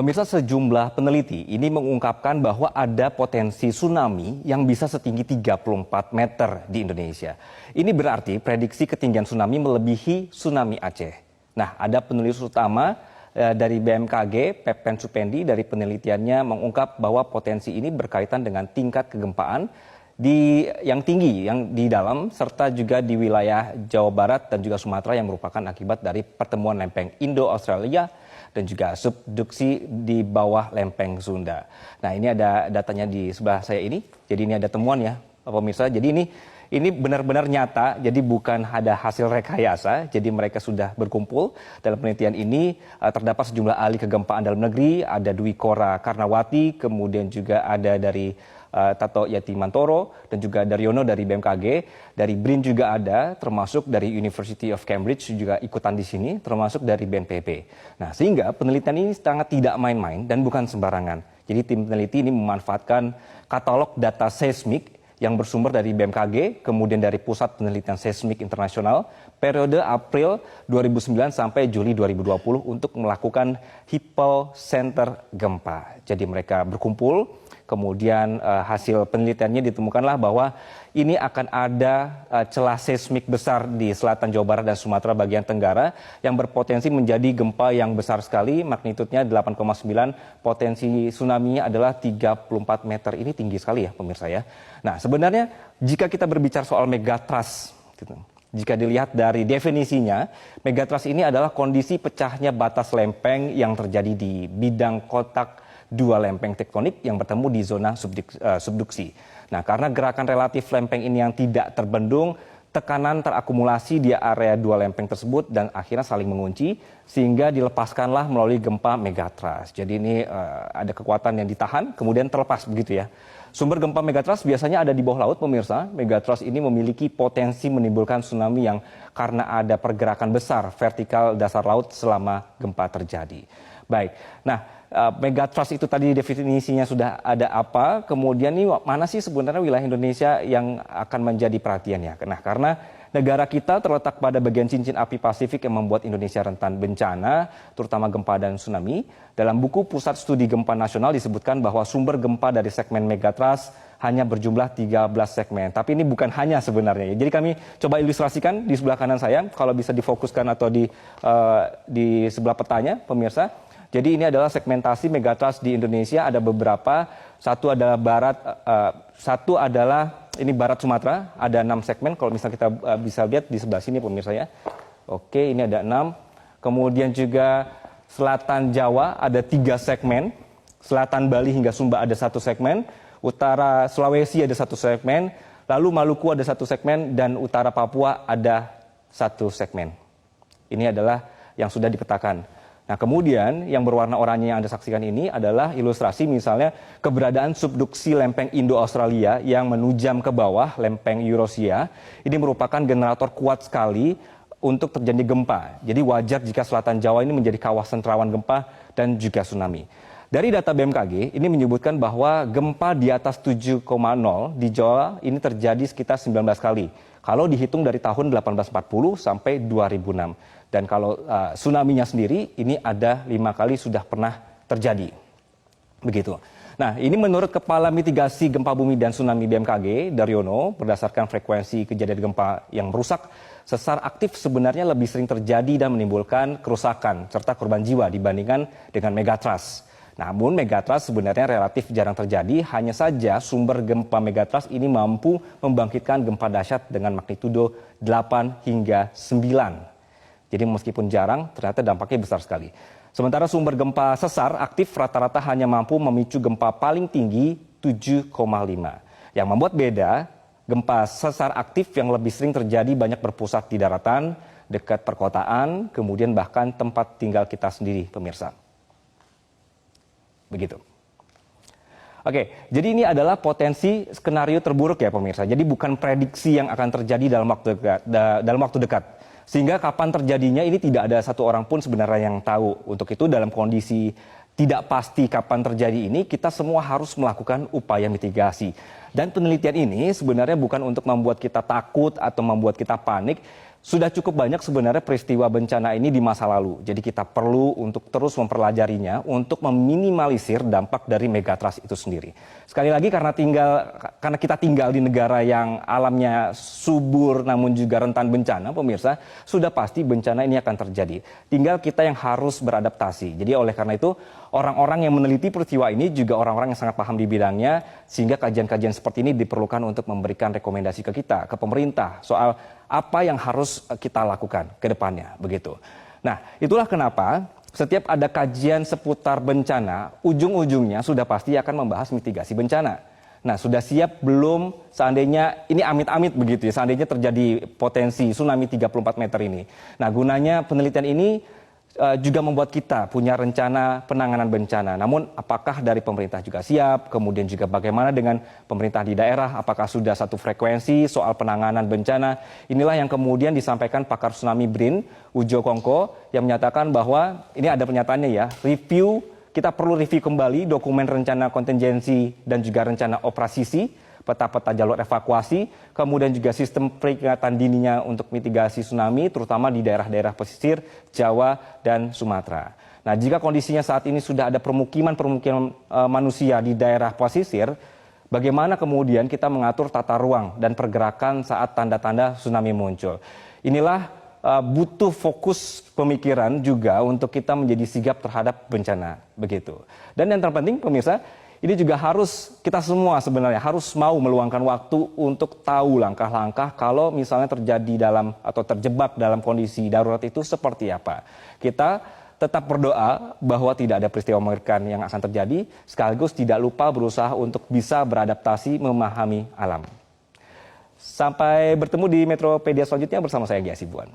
Pemirsa, sejumlah peneliti ini mengungkapkan bahwa ada potensi tsunami yang bisa setinggi 34 meter di Indonesia. Ini berarti prediksi ketinggian tsunami melebihi tsunami Aceh. Nah, ada penulis utama dari BMKG, Pepen Supendi, dari penelitiannya mengungkap bahwa potensi ini berkaitan dengan tingkat kegempaan yang tinggi, yang di dalam, serta juga di wilayah Jawa Barat dan juga Sumatera yang merupakan akibat dari pertemuan lempeng Indo-Australia dan juga subduksi di bawah lempeng Sunda. Nah, ini ada datanya di sebelah saya ini. Jadi ini ada temuan ya, pemirsa. Jadi ini benar-benar nyata, jadi bukan ada hasil rekayasa. Jadi mereka sudah berkumpul dalam penelitian ini. Terdapat sejumlah ahli kegempaan dalam negeri, ada Dwi Kora Karnawati, kemudian juga ada dari Tato Yatimantoro, dan juga Daryono dari BMKG, dari BRIN juga ada, termasuk dari University of Cambridge juga ikutan di sini, termasuk dari BNPB. Nah, sehingga penelitian ini sangat tidak main-main dan bukan sembarangan. Jadi tim peneliti ini memanfaatkan katalog data seismik yang bersumber dari BMKG, kemudian dari Pusat Penelitian Seismik Internasional, periode April 2009 sampai Juli 2020 untuk melakukan hypocenter gempa. Jadi mereka berkumpul, kemudian hasil penelitiannya ditemukanlah bahwa ini akan ada celah seismik besar di selatan Jawa Barat dan Sumatera bagian Tenggara yang berpotensi menjadi gempa yang besar sekali, magnitudenya 8,9, potensi tsunami-nya adalah 34 meter. Ini tinggi sekali ya pemirsa ya. Nah, sebenarnya jika kita berbicara soal megatrust, jika dilihat dari definisinya, megatrust ini adalah kondisi pecahnya batas lempeng yang terjadi di bidang kotak dua lempeng tektonik yang bertemu di zona subduksi. Nah, karena gerakan relatif lempeng ini yang tidak terbendung, tekanan terakumulasi di area dua lempeng tersebut dan akhirnya saling mengunci sehingga dilepaskanlah melalui gempa megatrust. Jadi ini ada kekuatan yang ditahan kemudian terlepas begitu ya. Sumber gempa megatrust biasanya ada di bawah laut pemirsa. Megatrust ini memiliki potensi menimbulkan tsunami yang karena ada pergerakan besar vertikal dasar laut selama gempa terjadi. Baik, nah megatrust itu tadi definisinya sudah ada apa, kemudian ini mana sih sebenarnya wilayah Indonesia yang akan menjadi perhatiannya? Nah, karena negara kita terletak pada bagian cincin api Pasifik yang membuat Indonesia rentan bencana, terutama gempa dan tsunami. Dalam buku Pusat Studi Gempa Nasional disebutkan bahwa sumber gempa dari segmen megatrust hanya berjumlah 13 segmen. Tapi ini bukan hanya sebenarnya. Jadi kami coba ilustrasikan di sebelah kanan saya, kalau bisa difokuskan atau di sebelah petanya, pemirsa. Jadi ini adalah segmentasi megatrust di Indonesia, ada beberapa. Satu adalah ini barat Sumatera, ada 6 segmen. Kalau misalnya kita bisa lihat di sebelah sini pemirsa ya. Oke, ini ada 6. Kemudian juga selatan Jawa ada 3 segmen. Selatan Bali hingga Sumba ada 1 segmen. Utara Sulawesi ada 1 segmen. Lalu Maluku ada 1 segmen dan utara Papua ada 1 segmen. Ini adalah yang sudah dipetakan. Nah, kemudian yang berwarna oranye yang Anda saksikan ini adalah ilustrasi misalnya keberadaan subduksi lempeng Indo-Australia yang menujam ke bawah lempeng Eurasia. Ini merupakan generator kuat sekali untuk terjadi gempa. Jadi wajar jika selatan Jawa ini menjadi kawasan rawan gempa dan juga tsunami. Dari data BMKG ini menyebutkan bahwa gempa di atas 7,0 di Jawa ini terjadi sekitar 19 kali. Kalau dihitung dari tahun 1840 sampai 2006. Dan kalau tsunami-nya sendiri ini ada 5 kali sudah pernah terjadi. Begitu. Nah, ini menurut Kepala Mitigasi Gempa Bumi dan Tsunami BMKG, Daryono, berdasarkan frekuensi kejadian gempa yang merusak, sesar aktif sebenarnya lebih sering terjadi dan menimbulkan kerusakan serta korban jiwa dibandingkan dengan megatrust. Namun megatrust sebenarnya relatif jarang terjadi, hanya saja sumber gempa megatrust ini mampu membangkitkan gempa dahsyat dengan magnitudo 8 hingga 9. Jadi meskipun jarang, ternyata dampaknya besar sekali. Sementara sumber gempa sesar aktif rata-rata hanya mampu memicu gempa paling tinggi 7,5. Yang membuat beda, gempa sesar aktif yang lebih sering terjadi banyak berpusat di daratan, dekat perkotaan, kemudian bahkan tempat tinggal kita sendiri, pemirsa. Begitu. Oke, jadi ini adalah potensi skenario terburuk ya pemirsa. Jadi bukan prediksi yang akan terjadi dalam waktu dekat. Sehingga kapan terjadinya ini tidak ada satu orang pun sebenarnya yang tahu. Untuk itu dalam kondisi tidak pasti kapan terjadi ini, kita semua harus melakukan upaya mitigasi. Dan penelitian ini sebenarnya bukan untuk membuat kita takut atau membuat kita panik. Sudah cukup banyak sebenarnya peristiwa bencana ini di masa lalu. Jadi kita perlu untuk terus mempelajarinya untuk meminimalisir dampak dari megatrust itu sendiri. Sekali lagi karena kita tinggal di negara yang alamnya subur namun juga rentan bencana, pemirsa, sudah pasti bencana ini akan terjadi. Tinggal kita yang harus beradaptasi. Jadi oleh karena itu orang-orang yang meneliti peristiwa ini juga orang-orang yang sangat paham di bidangnya, sehingga kajian-kajian seperti ini diperlukan untuk memberikan rekomendasi ke kita, ke pemerintah soal apa yang harus kita lakukan ke depannya, begitu. Nah, itulah kenapa setiap ada kajian seputar bencana, ujung-ujungnya sudah pasti akan membahas mitigasi bencana. Nah, sudah siap belum seandainya ini amit-amit begitu ya, seandainya terjadi potensi tsunami 34 meter ini. Nah, gunanya penelitian ini juga membuat kita punya rencana penanganan bencana. Namun apakah dari pemerintah juga siap, kemudian juga bagaimana dengan pemerintah di daerah, apakah sudah satu frekuensi soal penanganan bencana. Inilah yang kemudian disampaikan pakar tsunami BRIN, Ujo Kongko, yang menyatakan bahwa ini ada pernyataannya ya, kita perlu review kembali dokumen rencana kontingensi dan juga rencana operasi, peta-peta jalur evakuasi, kemudian juga sistem peringatan dininya untuk mitigasi tsunami, terutama di daerah-daerah pesisir Jawa dan Sumatera. Nah, jika kondisinya saat ini sudah ada permukiman manusia di daerah pesisir, bagaimana kemudian kita mengatur tata ruang dan pergerakan saat tanda-tanda tsunami muncul? Inilah butuh fokus pemikiran juga untuk kita menjadi sigap terhadap bencana, begitu. Dan yang terpenting, pemirsa, ini juga harus kita semua sebenarnya harus mau meluangkan waktu untuk tahu langkah-langkah kalau misalnya terjadi atau terjebak dalam kondisi darurat itu seperti apa. Kita tetap berdoa bahwa tidak ada peristiwa mengerikan yang akan terjadi, sekaligus tidak lupa berusaha untuk bisa beradaptasi memahami alam. Sampai bertemu di Metropedia selanjutnya bersama saya Gia Sibuan.